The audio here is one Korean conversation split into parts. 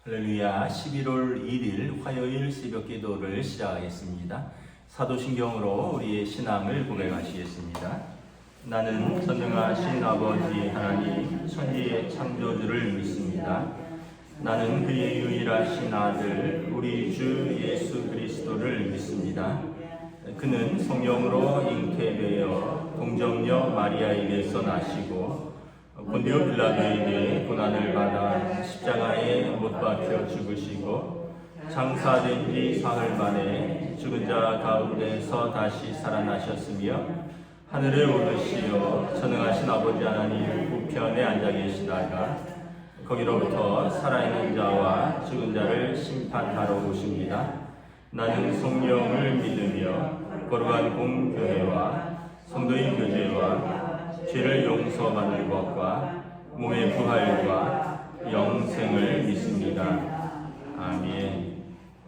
할렐루야. 11월 1일 화요일 새벽 기도를 시작하겠습니다. 사도신경으로 우리의 신앙을 고백하시겠습니다. 나는 전능하신 아버지 하나님 천지의 창조주를 믿습니다. 나는 그의 유일하신 아들 우리 주 예수 그리스도를 믿습니다. 그는 성령으로 잉태되어 동정녀 마리아에게서 나시고 본디오 빌라도에게 고난을 받아 십자가에 못 박혀 죽으시고 장사된 지 사흘 만에 죽은 자 가운데서 다시 살아나셨으며 하늘에 오르시어 전능하신 아버지 하나님 우편에 앉아 계시다가 거기로부터 살아있는 자와 죽은 자를 심판하러 오십니다. 나는 성령을 믿으며 거룩한 공교회와 성도의 교제와 죄를 용서받는 것과 몸의 부활과 영생을 믿습니다. 아멘.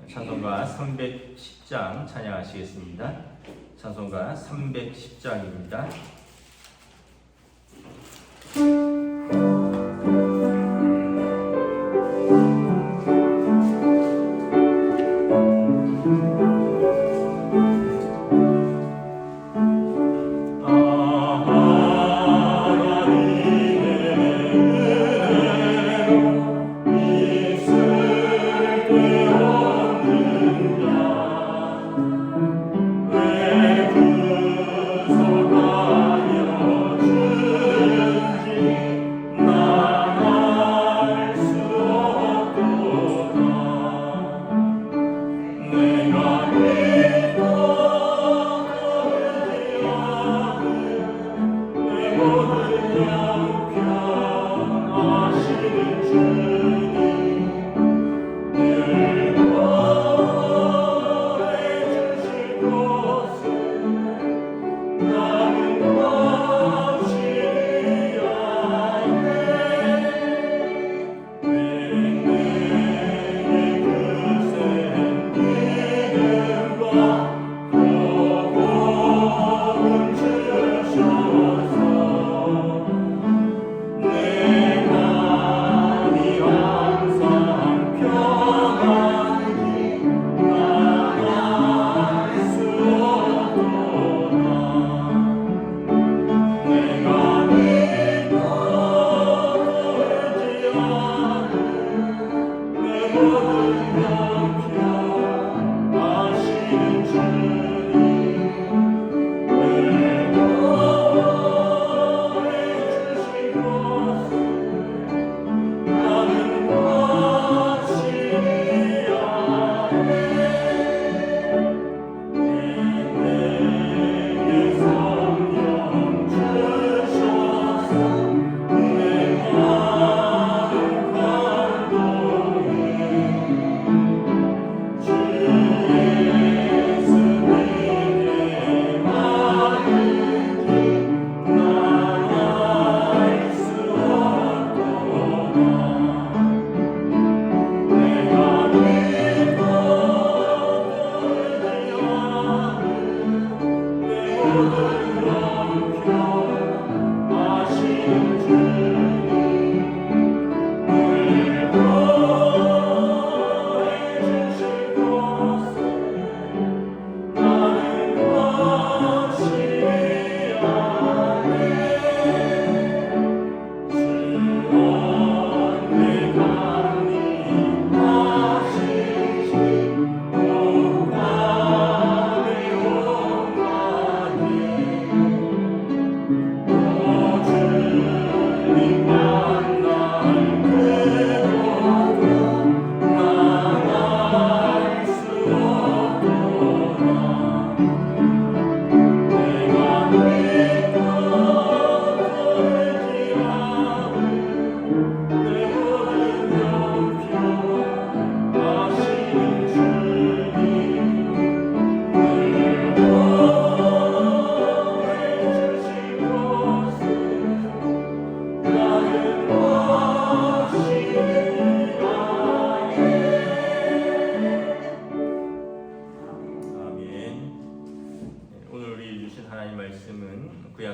찬송가 310장 찬양하시겠습니다. 찬송가 310장입니다.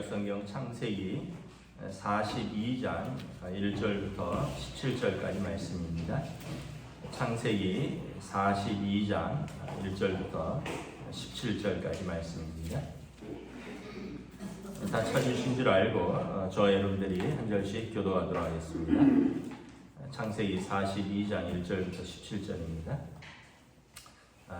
구약성경 창세기 42장 1절부터 17절까지 말씀입니다. 창세기 42장 1절부터 17절까지 말씀입니다. 다 찾으신 줄 알고 저 여러분들이 한 절씩 교도하도록 하겠습니다. 창세기 42장 1절부터 17절입니다.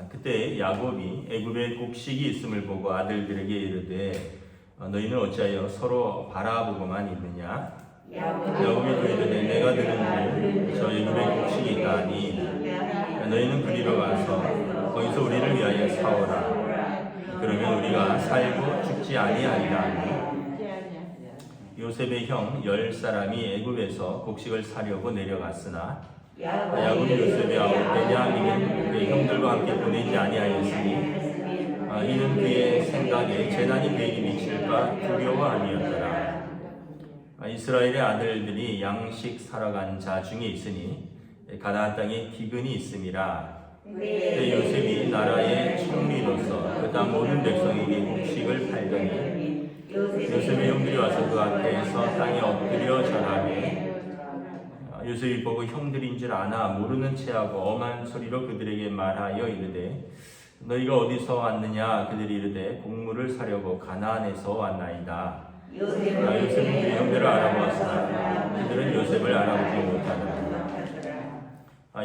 그때 야곱이 애굽에 곡식이 있음을 보고 아들들에게 이르되 너희는 어찌하여 서로 바라보고만 있느냐? 야곱이 또 이르되 내가 들은 저 애굽에 곡식이 있다 하니 너희는 그리로 가서 거기서 우리를 위하여 사오라. 그러면 우리가 살고 죽지 아니하리라. 요셉의 형 10사람이 애굽에서 곡식을 사려고 내려갔으나 야곱이 요셉의 아우 베냐민은 그의 형들과 함께 보내지 아니하였으니 이는 그의 생각에 재난이 그에게 미칠까 두려워함이었더라. 이스라엘의 아들들이 양식 살아간 자 중에 있으니 가나안 땅에 기근이 있음이라. 그때 요셉이 나라의 총리로서 그 땅 모든 백성에게 곡식을 팔더니 요셉의 형들이 와서 그 앞에서 땅에 엎드려 절하매 요셉이 보고 형들인 줄 아나 모르는 체하고 엄한 소리로 그들에게 말하여 이르되 너희가 어디서 왔느냐? 그들이 이르되 곡물을 사려고 가나안에서 왔나이다. 요셉은 그의 형들을 알아보았으나 그들은 요셉을 알아보지 못하더라.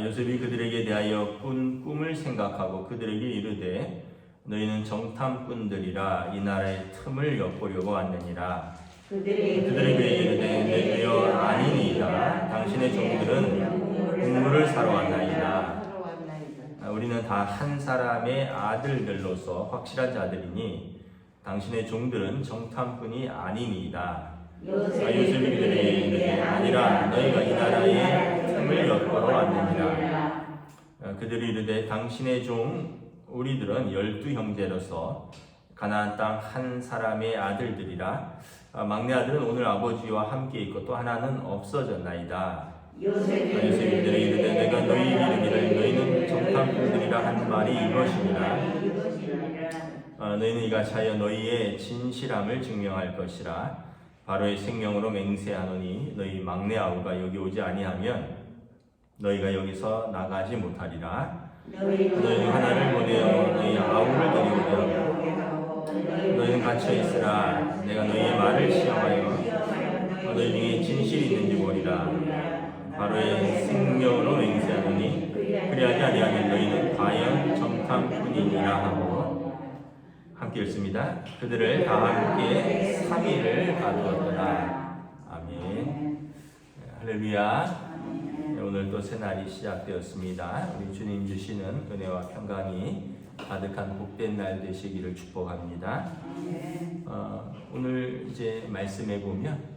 요셉이 그들에게 대하여 꾼 꿈을 생각하고 그들에게 이르되 너희는 정탐꾼들이라 이 나라의 틈을 엿보려고 왔느니라. 그들이 그에게 이르되 내 주여 아니니이다. 당신의 종들은 곡물을 사러 왔나이다. 우리는 다 한 사람의 아들들로서 확실한 자들이니 당신의 종들은 정탐꾼이 아니니이다. 요셉이 그들에게 이르되 아니라 너희가 이 나라의 틈을 엿보러 왔느니라. 그들이 이르되 당신의 종 우리들은 12형제로서 가나안 땅 한 사람의 아들들이라. 막내 아들은 오늘 아버지와 함께 있고 또 하나는 없어졌나이다. 요셉이 그들에게 이르되 내가 너희에게 이르기를 너희는 정탐꾼들이라 한 말이 이것이니라. 너희는 이같이 하여 너희의 진실함을 증명할 것이라. 바로의 생명으로 맹세하노니 너희 막내 아우가 여기 오지 아니하면 너희가 여기서 나가지 못하리라. 너희는 하나를 보내어 너희 아우를 데리오려. 너희는 갇혀 있으라. 내가 너희의 말을 시험하여 너희 중에 진실이 있는지 보리라. 바로의 생명으로 맹세하노니 그리하지 아니하면 너희는 과연 정탐꾼이니라 하고 함께 읽습니다. 그들을 다 함께 3일을 가두었더라. 아멘. 할렐루야. 오늘 또 새날이 시작되었습니다. 우리 주님 주시는 은혜와 평강이 가득한 복된 날 되시기를 축복합니다. 오늘 이제 말씀해 보면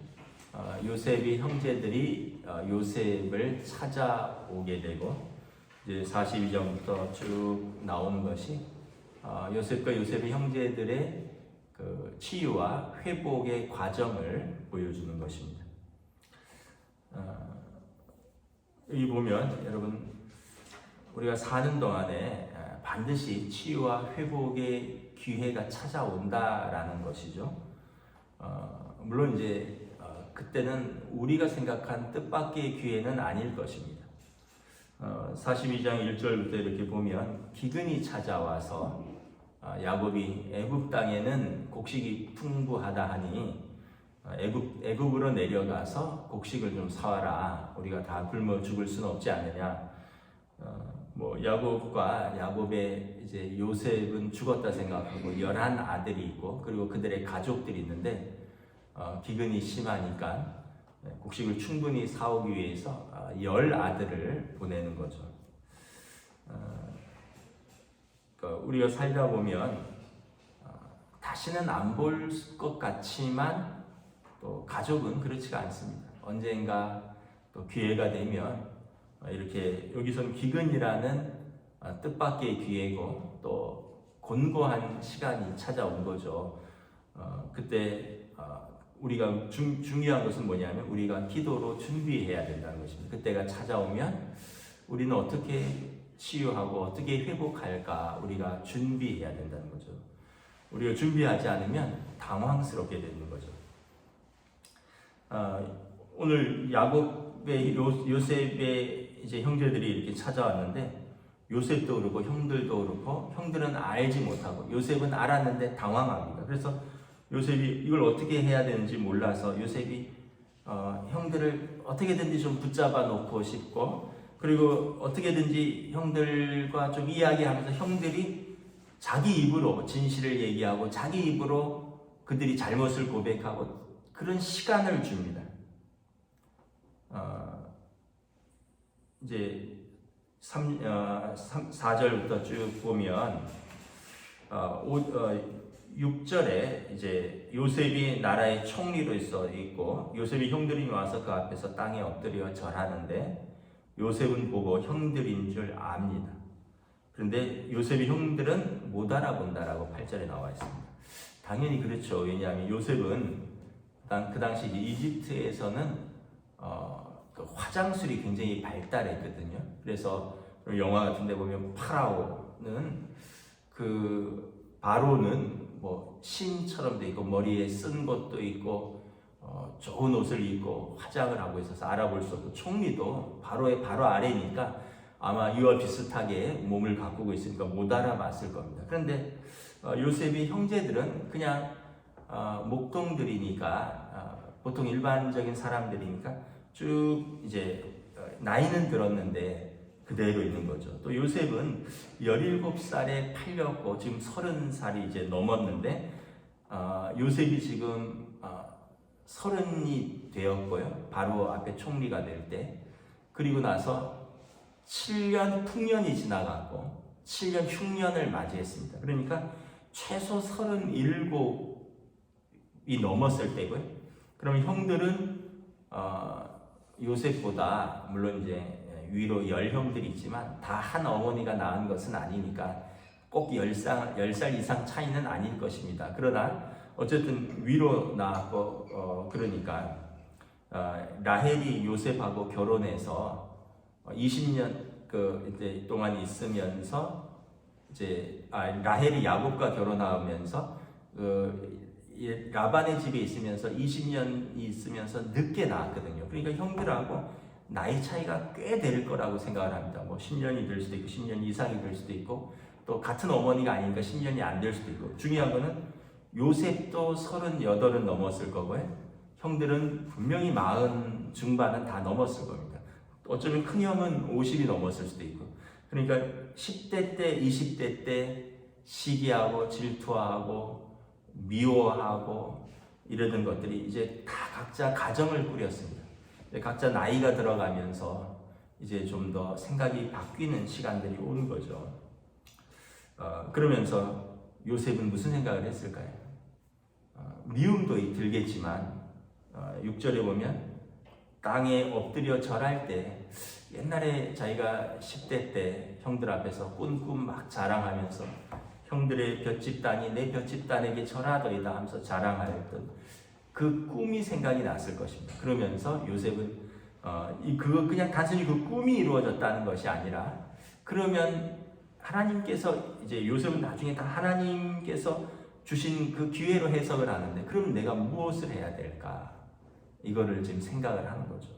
요셉의 형제들이 요셉을 찾아오게 되고 이제 42절부터 쭉 나오는 것이 요셉과 요셉의 형제들의 그 치유와 회복의 과정을 보여주는 것입니다. 여기 보면 여러분 우리가 사는 동안에 반드시 치유와 회복의 기회가 찾아온다라는 것이죠. 물론 이제 그때는 우리가 생각한 뜻밖의 기회는 아닐 것입니다. 42장 1절부터 이렇게 보면 기근이 찾아와서 야곱이 애굽 땅에는 곡식이 풍부하다 하니 애굽으로 내려가서 곡식을 좀 사와라. 우리가 다 굶어 죽을 수는 없지 않느냐. 야곱과 야곱의 이제 요셉은 죽었다 생각하고 11 아들이 있고 그리고 그들의 가족들이 있는데 기근이 심하니까 곡식을 충분히 사오기 위해서 10 아들을 보내는 거죠. 우리가 살다 보면 다시는 안 볼 것 같지만 또 가족은 그렇지가 않습니다. 언젠가 또 기회가 되면 이렇게 여기서는 기근이라는 뜻밖의 기회고 또 곤고한 시간이 찾아온 거죠. 그때 우리가 중요한 것은 뭐냐면 우리가 기도로 준비해야 된다는 것입니다. 그때가 찾아오면 우리는 어떻게 치유하고 어떻게 회복할까 우리가 준비해야 된다는 거죠. 우리가 준비하지 않으면 당황스럽게 되는 거죠. 오늘 야곱의 요셉의 이제 형제들이 이렇게 찾아왔는데 요셉도 그렇고 형들도 그렇고 형들은 알지 못하고 요셉은 알았는데 당황합니다. 그래서 요셉이 이걸 어떻게 해야 되는지 몰라서 요셉이 형들을 어떻게든지 좀 붙잡아 놓고 싶고 그리고 어떻게든지 형들과 좀 이야기하면서 형들이 자기 입으로 진실을 얘기하고 자기 입으로 그들이 잘못을 고백하고 그런 시간을 줍니다. 이제 4절부터 쭉 보면 6절에 이제 요셉이 나라의 총리로 있고 요셉이 형들이 와서 그 앞에서 땅에 엎드려 절하는데 요셉은 보고 형들인 줄 압니다. 그런데 요셉이 형들은 못 알아본다라고 8절에 나와 있습니다. 당연히 그렇죠. 왜냐하면 요셉은 그 당시 이집트에서는 그 화장술이 굉장히 발달했거든요. 그래서 영화 같은 데 보면 파라오는 그 바로는 뭐 신처럼 돼 있고 머리에 쓴 것도 있고 좋은 옷을 입고 화장을 하고 있어서 알아볼 수 없고 총리도 바로의 바로 아래니까 아마 이와 비슷하게 몸을 가꾸고 있으니까 못 알아봤을 겁니다. 그런데 요셉이 형제들은 그냥 목동들이니까 보통 일반적인 사람들이니까 쭉 이제 나이는 들었는데 그대로 있는 거죠. 또 요셉은 17살에 팔렸고 지금 30살이 이제 넘었는데 요셉이 지금 30이 되었고요. 바로 앞에 총리가 될 때 그리고 나서 7년 풍년이 지나가고 7년 흉년을 맞이했습니다. 그러니까 최소 37이 넘었을 때고요. 그러면 형들은 요셉보다 물론 이제 위로 10형들이 있지만 다 한 어머니가 낳은 것은 아니니까 꼭 10살 이상 차이는 아닐 것입니다. 그러나 어쨌든 위로 낳았고 그러니까 라헬이 요셉하고 결혼해서 20년 이제 동안 있으면서 이제 라헬이 야곱과 결혼하면서 라반의 집에 있으면서 20년이 있으면서 늦게 낳았거든요. 그러니까 형들하고 나이 차이가 꽤 될 거라고 생각을 합니다. 뭐 10년이 될 수도 있고 10년 이상이 될 수도 있고 또 같은 어머니가 아니니까 10년이 안 될 수도 있고 중요한 거는 요셉도 38은 넘었을 거고요. 형들은 분명히 40 중반은 다 넘었을 겁니다. 어쩌면 큰형은 50이 넘었을 수도 있고 그러니까 10대 때 20대 때 시기하고 질투하고 미워하고 이러던 것들이 이제 다 각자 가정을 꾸렸습니다. 각자 나이가 들어가면서 이제 좀 더 생각이 바뀌는 시간들이 오는 거죠. 그러면서 요셉은 무슨 생각을 했을까요? 미움도 들겠지만 6절에 보면 땅에 엎드려 절할 때 옛날에 자기가 10대 때 형들 앞에서 꾼 막 자랑하면서 형들의 볏집단이 내 볏집단에게 절하더이다 하면서 자랑하였던 그 꿈이 생각이 났을 것입니다. 그러면서 요셉은 그거 그냥 단순히 그 꿈이 이루어졌다는 것이 아니라 그러면 하나님께서 이제 요셉은 나중에 다 하나님께서 주신 그 기회로 해석을 하는데 그럼 내가 무엇을 해야 될까? 이거를 지금 생각을 하는 거죠.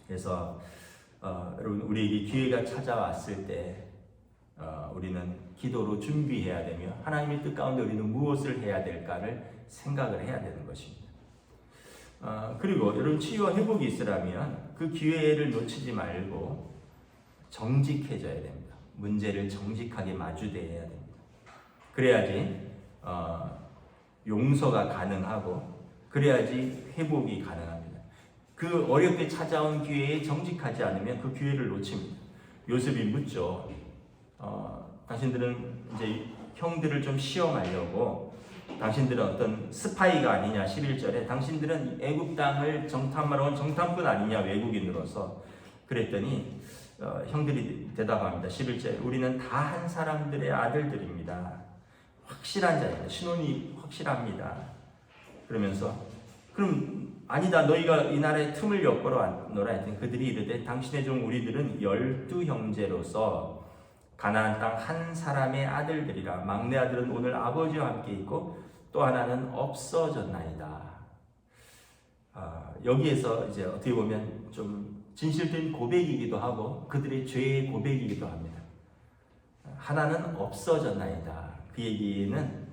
그래서 여러분 우리에게 기회가 찾아왔을 때 우리는 기도로 준비해야 되며 하나님의 뜻 가운데 우리는 무엇을 해야 될까를 생각을 해야 되는 것입니다. 그리고 여러분 치유와 회복이 있으려면 그 기회를 놓치지 말고 정직해져야 됩니다. 문제를 정직하게 마주대해야 됩니다. 그래야지 용서가 가능하고 그래야지 회복이 가능합니다. 그 어렵게 찾아온 기회에 정직하지 않으면 그 기회를 놓칩니다. 요셉이 묻죠. 당신들은 이제 형들을 좀 시험하려고 당신들은 어떤 스파이가 아니냐 11절에 당신들은 애굽 땅을 정탐하러 온 정탐꾼 아니냐 외국인으로서 그랬더니 형들이 대답합니다. 11절 우리는 다 한 사람들의 아들들입니다. 확실한 자입니다. 신혼이 확실합니다. 그러면서 그럼 아니다 너희가 이 나라의 틈을 엿보러왔노라 했더니 그들이 이르되 당신의 종 우리들은 12형제로서 가나안 땅 한 사람의 아들들이라 막내 아들은 오늘 아버지와 함께 있고 또 하나는 없어졌나이다. 여기에서 이제 어떻게 보면 좀 진실된 고백이기도 하고 그들의 죄의 고백이기도 합니다. 하나는 없어졌나이다. 그 얘기는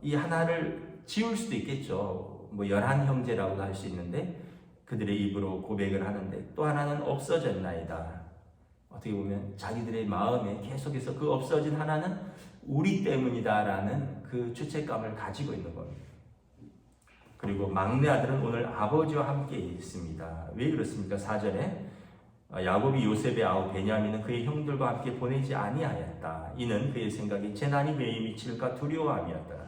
이 하나를 지울 수도 있겠죠. 뭐 11형제라고도 할 수 있는데 그들의 입으로 고백을 하는데, 또 하나는 없어졌나이다. 어떻게 보면 자기들의 마음에 계속해서 그 없어진 하나는 우리 때문이다라는 그 죄책감을 가지고 있는 겁니다. 그리고 막내 아들은 오늘 아버지와 함께 있습니다. 왜 그렇습니까? 4절에 야곱이 요셉의 아우 베냐민은 그의 형들과 함께 보내지 아니하였다. 이는 그의 생각에 재난이 매일 미칠까 두려워함이었더라.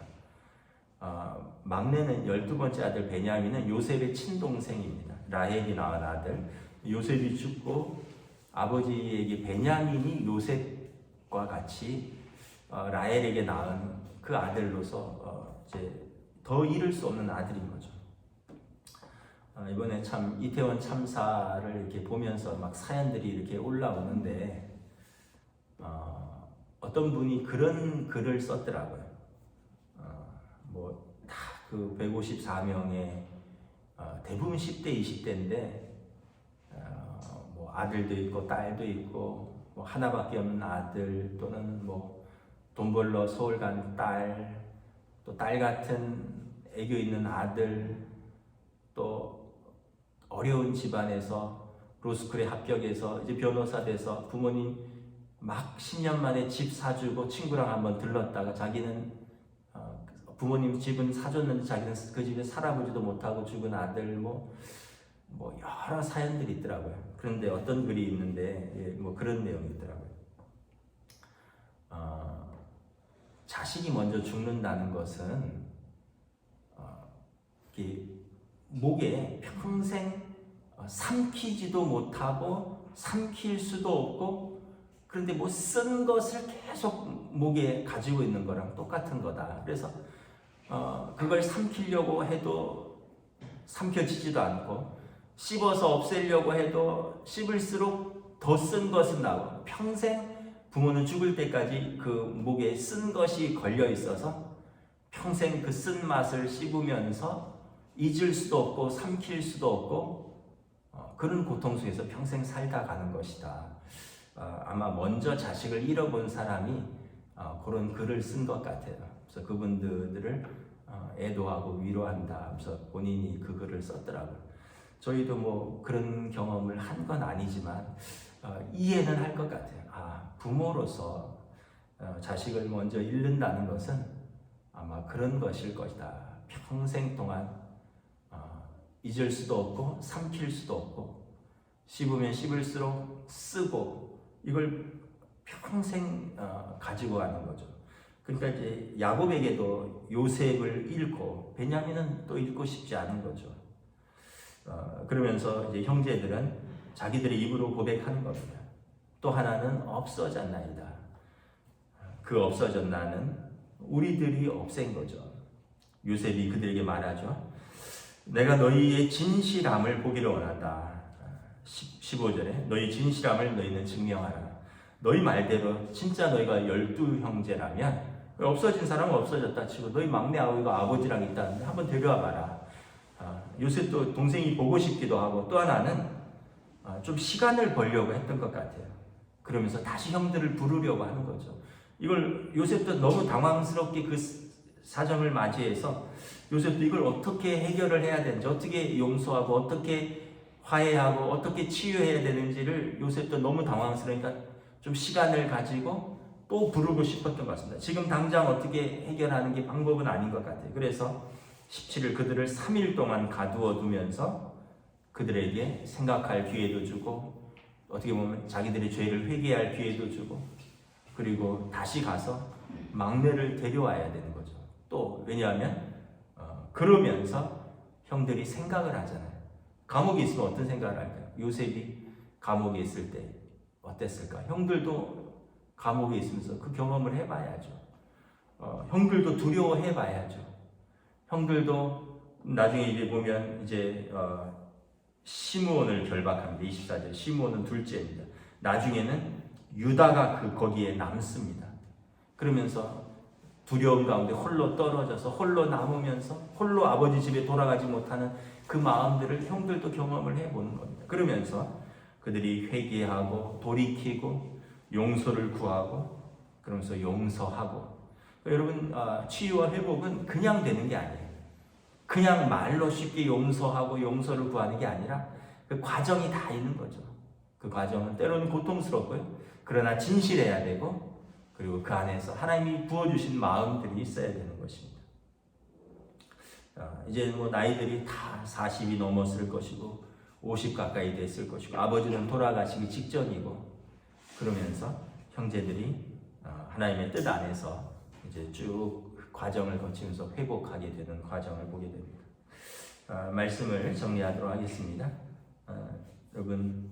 막내는 12번째 아들 베냐민은 요셉의 친동생입니다. 라헬이 낳은 아들. 요셉이 죽고 아버지에게 베냐민이 요셉과 같이 라헬에게 낳은 그 아들로서 이제 더 잃을 수 없는 아들인 거죠. 이번에 참 이태원 참사를 이렇게 보면서 막 사연들이 이렇게 올라오는데 어떤 분이 그런 글을 썼더라고요. 뭐 다 그 154명의 대부분 10대, 20대인데 뭐 아들도 있고 딸도 있고 뭐 하나밖에 없는 아들, 또는 뭐 돈 벌러 서울 간 딸, 또 딸 같은 애교 있는 아들, 또 어려운 집안에서 로스쿨에 합격해서 이제 변호사 돼서 부모님 막 10년 만에 집 사주고 친구랑 한번 들렀다가 자기는 부모님 집은 사줬는데 자기는 그 집에 살아보지도 못하고 죽은 아들, 뭐 여러 사연들이 있더라고요. 그런데 어떤 글이 있는데 뭐 그런 내용이 있더라고요. 자식이 먼저 죽는다는 것은 목에 평생 삼키지도 못하고 삼킬 수도 없고, 그런데 뭐 쓴 것을 계속 목에 가지고 있는 거랑 똑같은 거다. 그래서 그걸 삼키려고 해도 삼켜지지도 않고, 씹어서 없애려고 해도 씹을수록 더 쓴 것은 나오고, 평생 부모는 죽을 때까지 그 목에 쓴 것이 걸려 있어서 평생 그 쓴 맛을 씹으면서 잊을 수도 없고 삼킬 수도 없고 그런 고통 속에서 평생 살다 가는 것이다. 아마 먼저 자식을 잃어본 사람이 그런 글을 쓴 것 같아요. 그래서 그분들을 애도하고 위로한다. 그래서 본인이 그 글을 썼더라고요. 저희도 뭐 그런 경험을 한 건 아니지만 이해는 할 것 같아요. 부모로서 자식을 먼저 잃는다는 것은 아마 그런 것일 것이다. 평생 동안 잊을 수도 없고 삼킬 수도 없고 씹으면 씹을수록 쓰고 이걸 평생 가지고 가는 거죠. 그러니까 이제 야곱에게도 요셉을 잃고 베냐민은 또 잃고 싶지 않은 거죠. 그러면서 이제 형제들은 자기들의 입으로 고백하는 겁니다. 또 하나는 없어졌나이다. 그 없어졌나는 우리들이 없앤 거죠. 요셉이 그들에게 말하죠. 내가 너희의 진실함을 보기를 원한다. 15절에 너희 진실함을 너희는 증명하라. 너희 말대로 진짜 너희가 12형제라면 없어진 사람은 없어졌다 치고 너희 막내 아우가 아버지랑 있다는데 한번 데려와 봐라. 요셉도 동생이 보고 싶기도 하고, 또 하나는 좀 시간을 벌려고 했던 것 같아요. 그러면서 다시 형들을 부르려고 하는 거죠. 이걸 요셉도 너무 당황스럽게 그 사정을 맞이해서 요셉도 이걸 어떻게 해결을 해야 되는지, 어떻게 용서하고 어떻게 화해하고 어떻게 치유해야 되는지를 요셉도 너무 당황스러우니까 좀 시간을 가지고 또 부르고 싶었던 것 같습니다. 지금 당장 어떻게 해결하는 게 방법은 아닌 것 같아요. 그래서 17일 그들을 3일 동안 가두어 두면서 그들에게 생각할 기회도 주고, 어떻게 보면 자기들의 죄를 회개할 기회도 주고, 그리고 다시 가서 막내를 데려와야 되는 거죠. 또 왜냐하면 그러면서 형들이 생각을 하잖아요. 감옥에 있으면 어떤 생각을 할까요? 요셉이 감옥에 있을 때 어땠을까? 형들도 감옥에 있으면서 그 경험을 해봐야죠. 형들도 두려워해봐야죠. 형들도 나중에 이제 보면 이제 시므온을 결박합니다. 24절. 시므온은 둘째입니다. 나중에는 유다가 거기에 남습니다. 그러면서 두려움 가운데 홀로 떨어져서 홀로 남으면서 홀로 아버지 집에 돌아가지 못하는 그 마음들을 형들도 경험을 해보는 겁니다. 그러면서 그들이 회개하고 돌이키고 용서를 구하고 그러면서 용서하고. 여러분, 치유와 회복은 그냥 되는 게 아니에요. 그냥 말로 쉽게 용서하고 용서를 구하는 게 아니라 그 과정이 다 있는 거죠. 그 과정은 때로는 고통스럽고요. 그러나 진실해야 되고, 그리고 그 안에서 하나님이 부어주신 마음들이 있어야 되는 것입니다. 이제 뭐 나이들이 다 40이 넘었을 것이고 50 가까이 됐을 것이고 아버지는 돌아가시기 직전이고, 그러면서 형제들이 하나님의 뜻 안에서 이제 쭉 과정을 거치면서 회복하게 되는 과정을 보게 됩니다. 말씀을 정리하도록 하겠습니다. 여러분,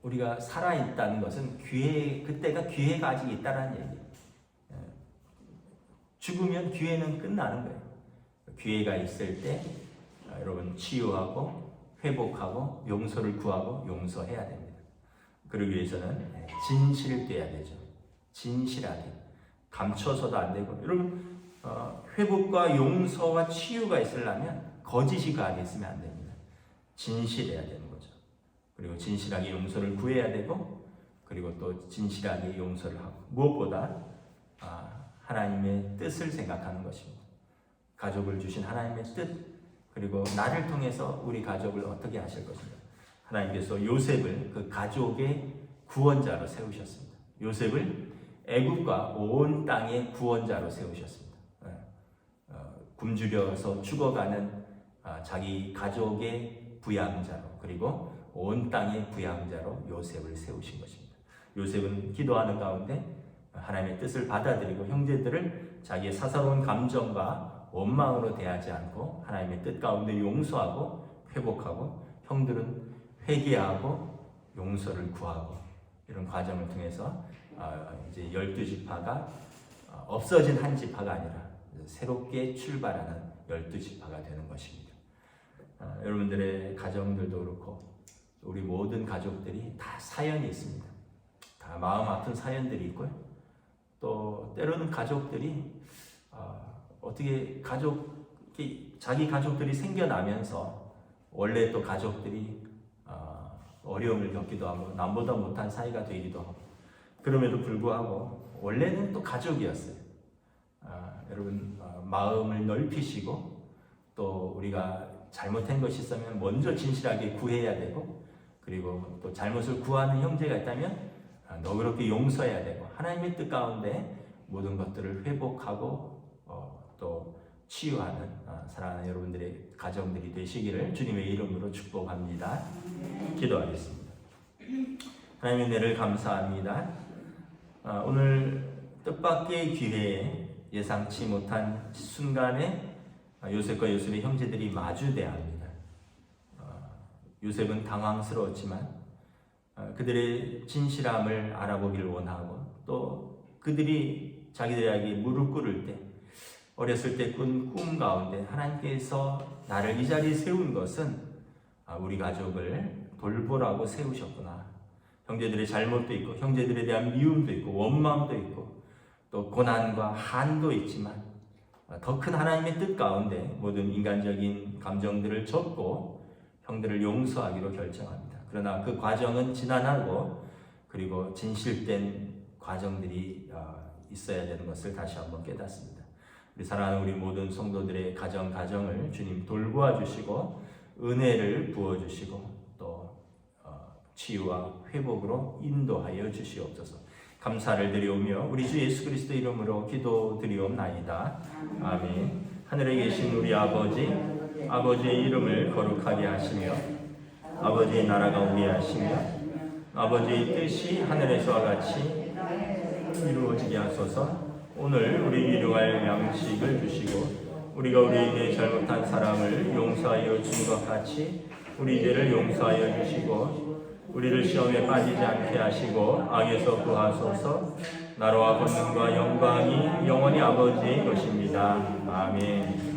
우리가 살아있다는 것은 그때가 기회가 아직 있다는 얘기예요. 죽으면 기회는 끝나는 거예요. 기회가 있을 때 여러분 치유하고 회복하고 용서를 구하고 용서해야 됩니다. 그러기 위해서는 진실돼야 되죠. 진실하게. 감춰서도 안 되고. 여러분, 회복과 용서와 치유가 있으려면 거짓이 그 안에 있으면 안 됩니다. 진실해야 되는 거죠. 그리고 진실하게 용서를 구해야 되고, 그리고 또 진실하게 용서를 하고, 무엇보다 하나님의 뜻을 생각하는 것입니다. 가족을 주신 하나님의 뜻, 그리고 나를 통해서 우리 가족을 어떻게 하실 것인가. 하나님께서 요셉을 그 가족의 구원자로 세우셨습니다. 요셉을 애굽과 온 땅의 구원자로 세우셨습니다. 굶주려서 죽어가는 자기 가족의 부양자로, 그리고 온 땅의 부양자로 요셉을 세우신 것입니다. 요셉은 기도하는 가운데 하나님의 뜻을 받아들이고 형제들을 자기의 사사로운 감정과 원망으로 대하지 않고 하나님의 뜻 가운데 용서하고 회복하고, 형들은 회개하고 용서를 구하고, 이런 과정을 통해서 이제 12지파가 없어진 한 지파가 아니라 새롭게 출발하는 12지파가 되는 것입니다. 여러분들의 가정들도 그렇고 우리 모든 가족들이 다 사연이 있습니다. 다 마음 아픈 사연들이 있고요. 또 때로는 가족들이 어떻게 자기 가족들이 생겨나면서 원래 또 가족들이 어려움을 겪기도 하고 남보다 못한 사이가 되기도 하고, 그럼에도 불구하고 원래는 또 가족이었어요. 여러분, 마음을 넓히시고 또 우리가 잘못한 것이 있으면 먼저 진실하게 구해야 되고, 그리고 또 잘못을 구하는 형제가 있다면 너그럽게 용서해야 되고, 하나님의 뜻 가운데 모든 것들을 회복하고 또 치유하는 사랑하는 여러분들의 가정들이 되시기를 주님의 이름으로 축복합니다. 기도하겠습니다. 하나님의 은혜를 감사합니다. 오늘 뜻밖의 기회에 예상치 못한 순간에 요셉과 요셉의 형제들이 마주대합니다. 요셉은 당황스러웠지만 그들의 진실함을 알아보기를 원하고, 또 그들이 자기들에게 무릎 꿇을 때 어렸을 때 꾼 꿈 가운데 하나님께서 나를 이 자리에 세운 것은 우리 가족을 돌보라고 세우셨구나. 형제들의 잘못도 있고 형제들에 대한 미움도 있고 원망도 있고 또 고난과 한도 있지만 더 큰 하나님의 뜻 가운데 모든 인간적인 감정들을 접고 형들을 용서하기로 결정합니다. 그러나 그 과정은 지난하고 그리고 진실된 과정들이 있어야 되는 것을 다시 한번 깨닫습니다. 우리 사랑하는 우리 모든 성도들의 가정을 주님 돌보아 주시고 은혜를 부어 주시고 또 치유와 회복으로 인도하여 주시옵소서. 감사를 드리오며 우리 주 예수 그리스도 이름으로 기도드리옵나이다. 아멘. 하늘에 계신 우리 아버지의 이름을 거룩하게 하시며 아버지의 나라가 오게 하시며 아버지의 뜻이 하늘에서와 같이 이루어지게 하소서. 오늘 우리 일용할 양식을 주시고 우리가 우리에게 잘못한 사람을 용서하여 준 것 같이 우리 죄를 용서하여 주시고 우리를 시험에 빠지지 않게 하시고 악에서 구하소서. 나라와 권능과 영광이 영원히 아버지의 것입니다. 아멘.